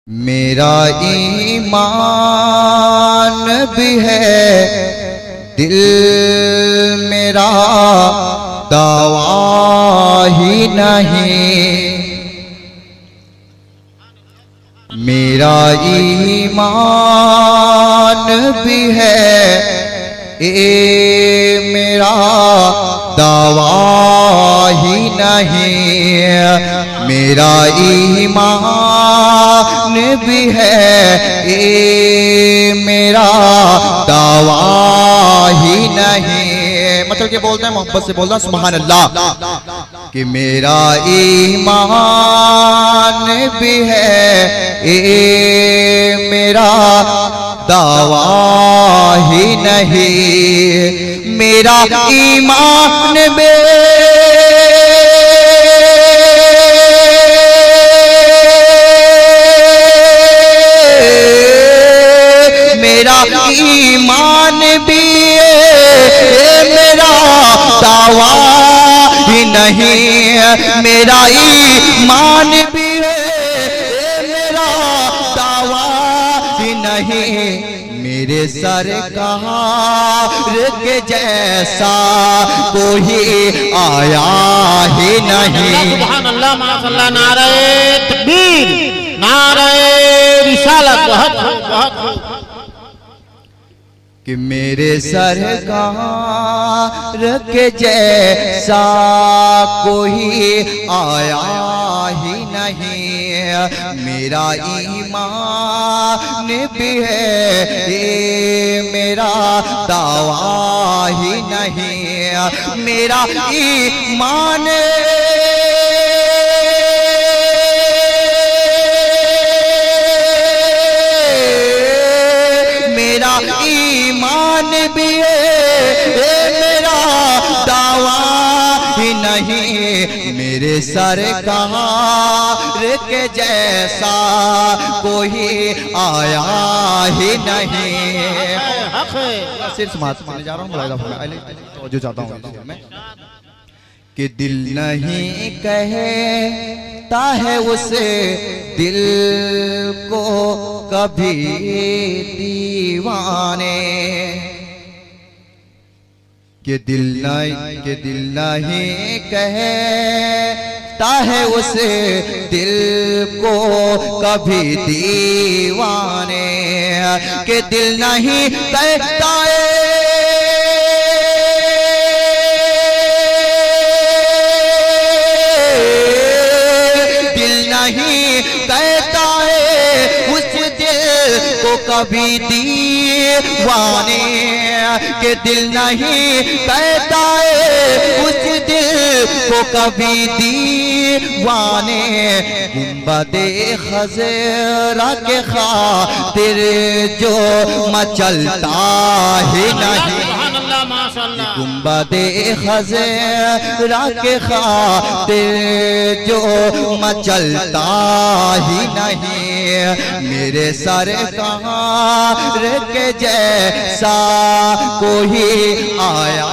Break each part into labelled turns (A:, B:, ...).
A: मेरा ईमान भी है, दिल मेरा दावा ही नहीं। मेरा ईमान भी है, मेरा दावा ही नहीं। मेरा ईमान भी है, मेरा दावा ही नहीं। मतलब ये बोलते हैं, मोहब्बत से बोलता सुभान अल्लाह, कि मेरा ईमान भी है, मेरा दावा ही नहीं। मेरा ईमान भी ईमान भी मेरा दावा ही नहीं। मेरा ईमान भी मेरा दावा ही नहीं। मेरे सरकार के जैसा कोई आया ही नहीं।
B: सुभान अल्लाह माशाअल्लाह। नारे तकबीर, नारे रिसालत। बहुत
A: कि मेरे सरकार के जैसा कोई आया ही नहीं। मेरा ईमान भी है, मेरा दावा ही नहीं। मेरा ईमान ईमान भी है, मेरा दावा ही नहीं। मेरे सरकार के जैसा कोई आया ही नहीं। सिर्फ समाज जा रहा हूँ, जो चाहता हूँ मैं कि दिल नहीं कहता है उसे दिल को कभी दीवाने। कि दिल नहीं कहता है उसे दिल को कभी दीवाने। कि दिल नहीं कहता है कभी दीवाने। के दिल नहीं कहता है उस दिल को कभी दीवाने। गुंबदे खज़रा के खातिर जो मचलता ही नहीं। गुंबदे खज़रा के खातिर जो मचलता ही नहीं। मेरे सरकार के जैसा कोई आया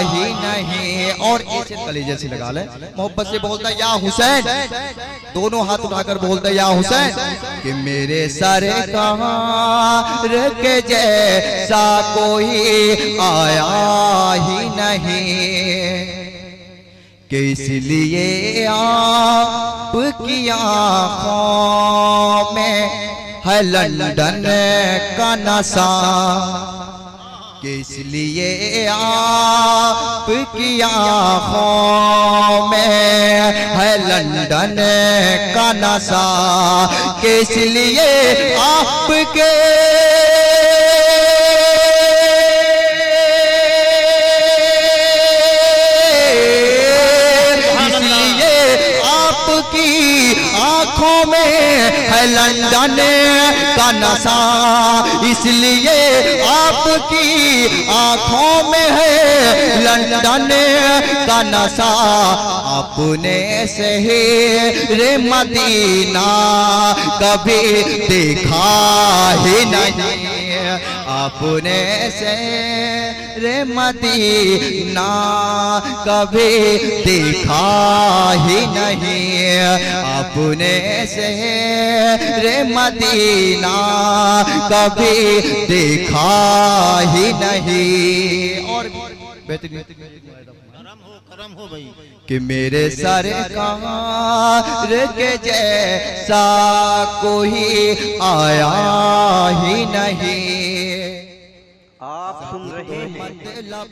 A: ही नहीं। और ऐसे कलेजे से लगा ले, मोहब्बत से बोलता या हुसैन, दोनों हाथ उठाकर बोलता या हुसैन। कि मेरे सरकार के जैसा कोई आया ही नहीं। कि इसलिए आपकी आँखों में है लंदन का नशा। कि इसलिए आपकी आँखों में है लंदन का नशा। कि इसलिए आपके आँखों में है लंदन का नशा। इसलिए आपकी आँखों में है लंदन का नशा। अपने शहर मदीना कभी देखा ही नहीं। अपने से रे मदीना कभी देखा ही नहीं, अपने से रे मदीना कभी देखा ही नहीं। और बेहतरीन
B: करम हो भाई
A: कि मेरे सरकार के जैसा कोई आया ही नहीं।
C: आप सुन रहे हैं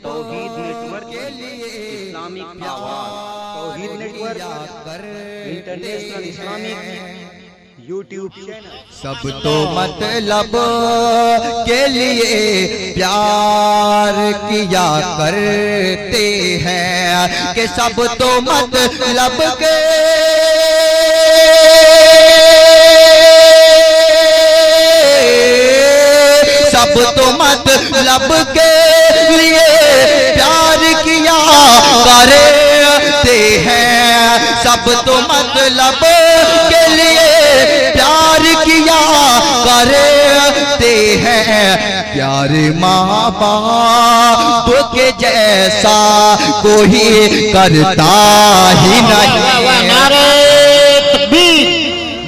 C: तौहीद नेटवर्क
A: के लिए
C: इस्लामिक आवाज़, Tauheed network international Islamic YouTube channel.
A: सब तो मतलब के लिए प्यार किया करते हैं कि सब तो मतलब के सब तो मतलब के लिए प्यार किया करते हैं, सब तो मतलब के लिए प्यार किया करते हैं। प्यार माँ बाप के जैसा कोई करता ही नहीं।
B: नारे तकबीर,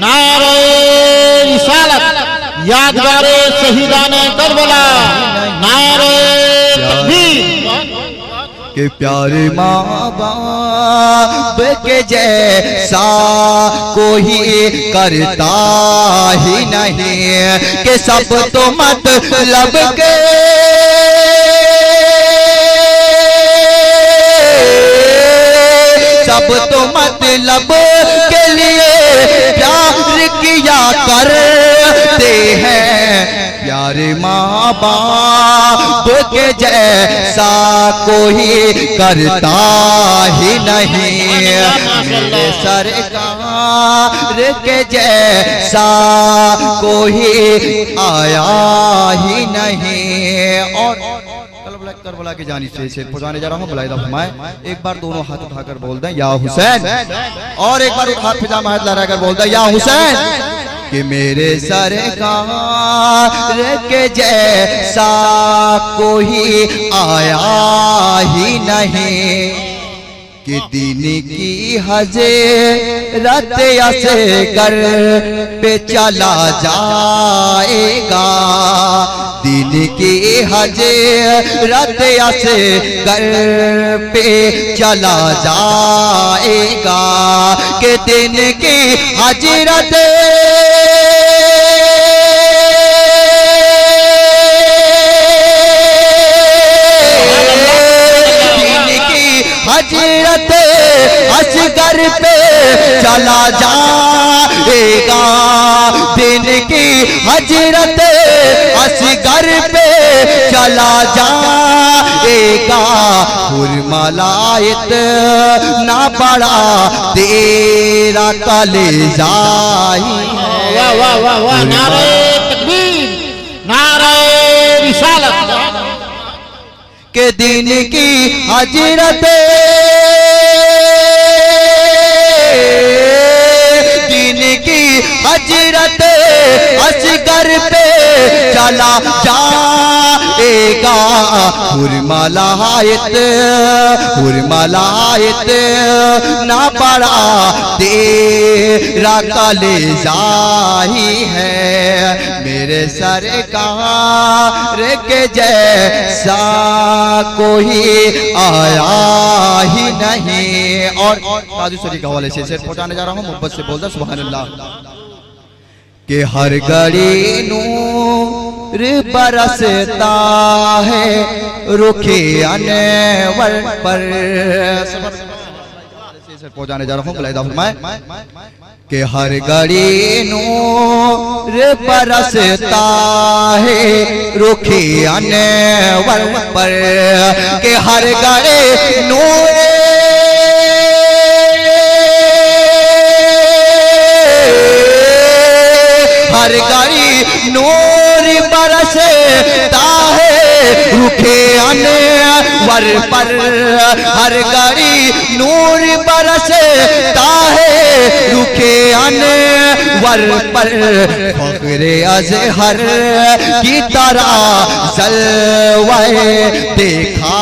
B: नारे रिसालत, यादगारे शहीदाने करबला, नारे तकबीर।
A: कि प्यार माँ बाप के जैसा कोई करता ही नहीं, कि सब तो मतलब के सब तो मतलब के लिए प्यार किया करते हैं। प्यार माँ बाप के जैसा कोई करता ही नहीं, मेरे सरकार के जैसा कोई आया ही नहीं। और करबला की जानी से पहुंचाने जा रहा हूँ, बुलाइदा फरमाए। एक बार दोनों हाथ उठाकर बोल दें या हुसैन, और एक बार हाथ फिजा हाथ लहराकर बोल दें या हुसैन। कि मेरे सरकार के जैसा कोई आया ही नहीं, कि दिन की हज़रत असगर पे चला जाएगा, दिन की हज़रत असगर पे चला जाएगा, कि दिन की हज़रत हजरत असगर पे चला जाएगा, दिन की हजरत असगर पे चला जाएगा। हुरमलायत ना बड़ा तेरा कलेजा ही।
B: वाह वाह वाह वाह, नारे तकबीर, नारे रिसालत।
A: के दिन की हजरत दिन की हजरत असगर पे चला जाएगा। हुरमलायत हुरमलायत ना पड़ा तेरा कलेजा ही है, मेरे सरकार के जैसा कोई आया ही नहीं। और काजी शरीफ के हवाले से पहुंचाने जा रहा हूँ, मोहब्बत से बोलता सुभान अल्लाह। कि हर घड़ी नूर बरसता है रुखे अनवर पर, पहुंचाने जा रहा हूँ, बुलाइदा फरमाए। कि हर घड़ी नूर बरसता है रुखे अनवर पर, कि हर घड़ी नूर हर घड़ी नूर बरसता है रुखे अनवर पर, हर घड़ी नूर बरसता है रुखे अनवर पर फख्रे अज़हर की तरह जलवाए देखा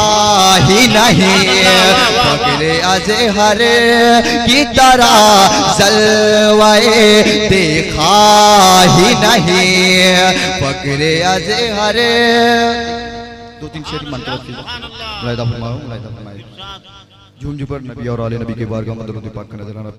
A: ही नहीं, फख्रे अज़हर की तरह जलवाए देखा ही नहीं, फख्रे अज़हर। दो तीन शेर मन तरफ मुलाहिदा फरमाओ, मुलाहिदा फरमाइए। झूम झूम पर नबी और आले नबी के बारगाह में दरूद पाक का नजराना।